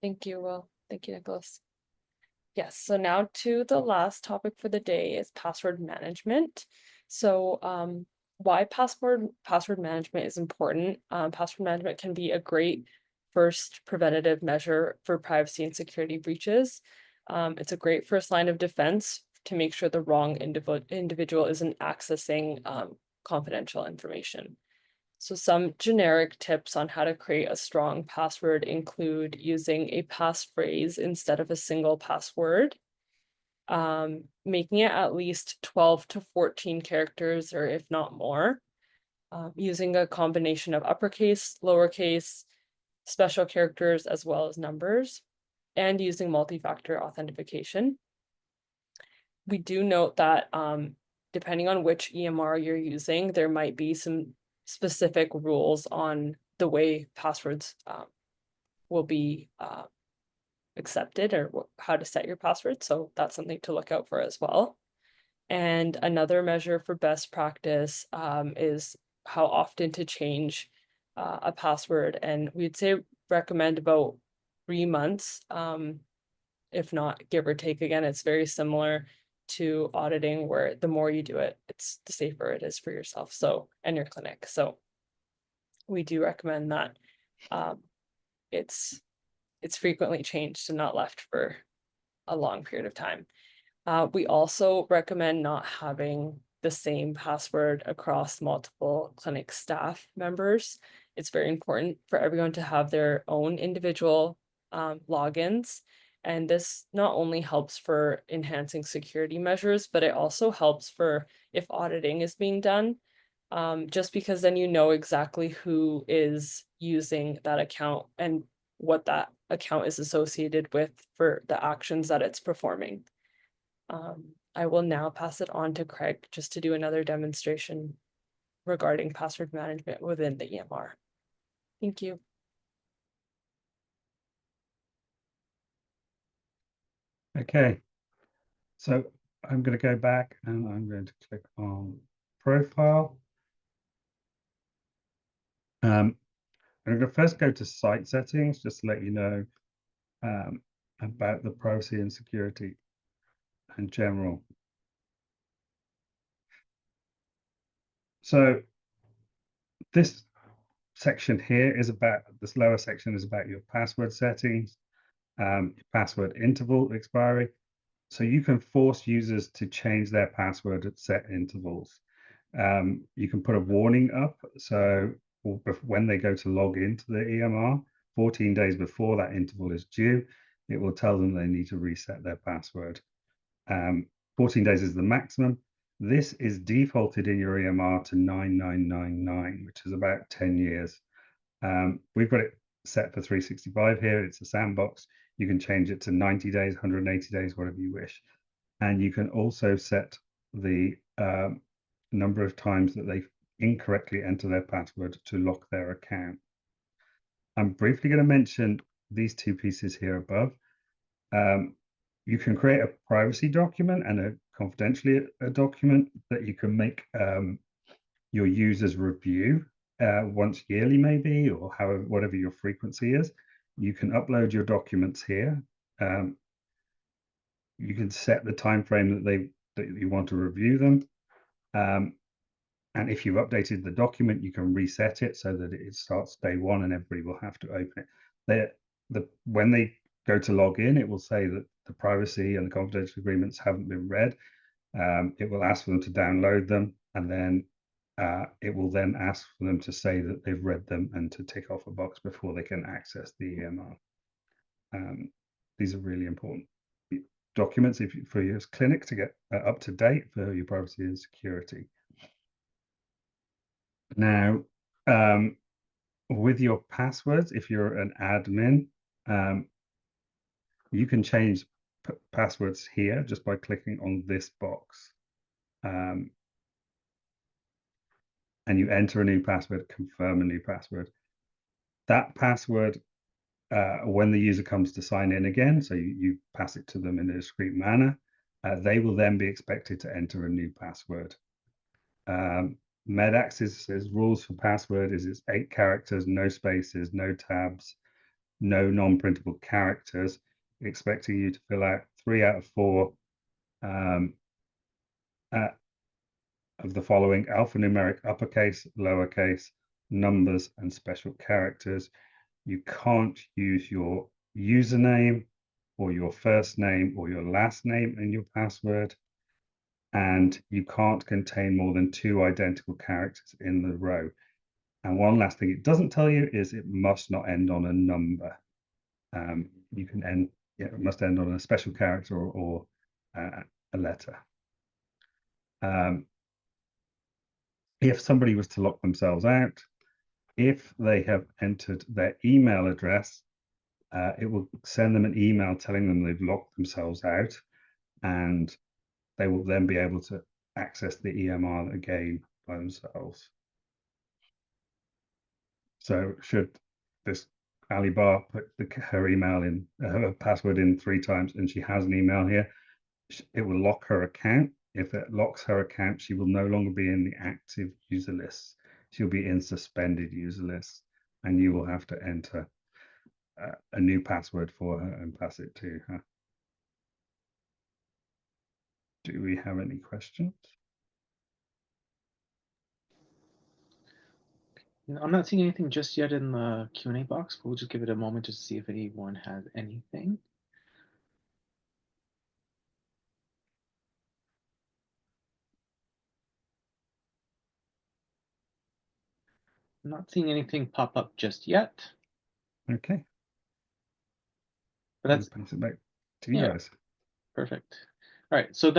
Thank you, Will. Thank you, Nicholas. Yes, so now to the last topic for the day is password management. So, why password management is important. Password management can be a great first preventative measure for privacy and security breaches. It's a great first line of defense to make sure the wrong individual isn't accessing confidential information. So some generic tips on how to create a strong password include using a passphrase instead of a single password, making it at least 12 to 14 characters, or if not more, using a combination of uppercase, lowercase, special characters, as well as numbers, and using multi-factor authentication. We do note that depending on which EMR you're using, there might be some specific rules on the way passwords will be accepted, or how to set your password. So that's something to look out for as well. And another measure for best practice is how often to change a password. And we'd say recommend about 3 months, if not give or take. Again, it's very similar to auditing, where the more you do it, the safer it is for yourself, so, and your clinic. So we do recommend that it's frequently changed and not left for a long period of time. We also recommend not having the same password across multiple clinic staff members. It's very important for everyone to have their own individual logins. And this not only helps for enhancing security measures, but it also helps for if auditing is being done, just because then you know exactly who is using that account and what that account is associated with for the actions that it's performing. I will now pass it on to Craig just to do another demonstration regarding password management within the EMR. Thank you. Okay, so I'm going to go back and I'm going to click on profile. I'm going to first go to site settings, just to let you know about the privacy and security in general. So this section here is about, this lower section is about your password settings, your password interval expiry. So you can force users to change their password at set intervals. You can put a warning up, so when they go to log into the EMR, 14 days before that interval is due, it will tell them they need to reset their password. 14 days is the maximum. This is defaulted in your EMR to 9999, which is about 10 years. We've got it set for 365 here. It's a sandbox. You can change it to 90 days, 180 days, whatever you wish. And you can also set the number of times that they incorrectly enter their password to lock their account. I'm briefly going to mention these two pieces here above. You can create a privacy document and a confidentially a document that you can make your users review once yearly, maybe, or however, whatever your frequency is. You can upload your documents here. You can set the time frame that you want to review them. And if you've updated the document, you can reset it so that it starts day one and everybody will have to open it. When they go to log in, it will say that the privacy and the confidential agreements haven't been read. It will ask for them to download them, and then it will then ask for them to say that they've read them and to tick off a box before they can access the EMR. These are really important documents for your clinic to get up to date for your privacy and security. Now, with your passwords, if you're an admin, you can change passwords here just by clicking on this box. And you enter a new password, confirm a new password. That password, when the user comes to sign in again, so you pass it to them in a discrete manner, they will then be expected to enter a new password. MedAccess rules for password is it's 8 characters, no spaces, no tabs, no non-printable characters, expecting you to fill out 3 out of 4 um, uh, of the following: alphanumeric uppercase, lowercase, numbers, and special characters. You can't use your username or your first name or your last name in your password, and you can't contain more than 2 identical characters in the row. And one last thing it doesn't tell you is it must not end on a number. You can end, yeah, it must end on a special character or a letter. If somebody was to lock themselves out, if they have entered their email address, it will send them an email telling them they've locked themselves out, and they will then be able to access the EMR again by themselves. So should this Ali Bar put her email in, her password in 3 times, and she has an email here, it will lock her account. If it locks her account, she will no longer be in the active user list. She'll be in suspended user lists, and you will have to enter a new password for her and pass it to her. Do we have any questions? I'm not seeing anything just yet in the Q&A box. We'll just give it a moment to see if anyone has anything. I'm not seeing anything pop up just yet. Okay. But that's pass it back to you yeah, guys. perfect. All right, so that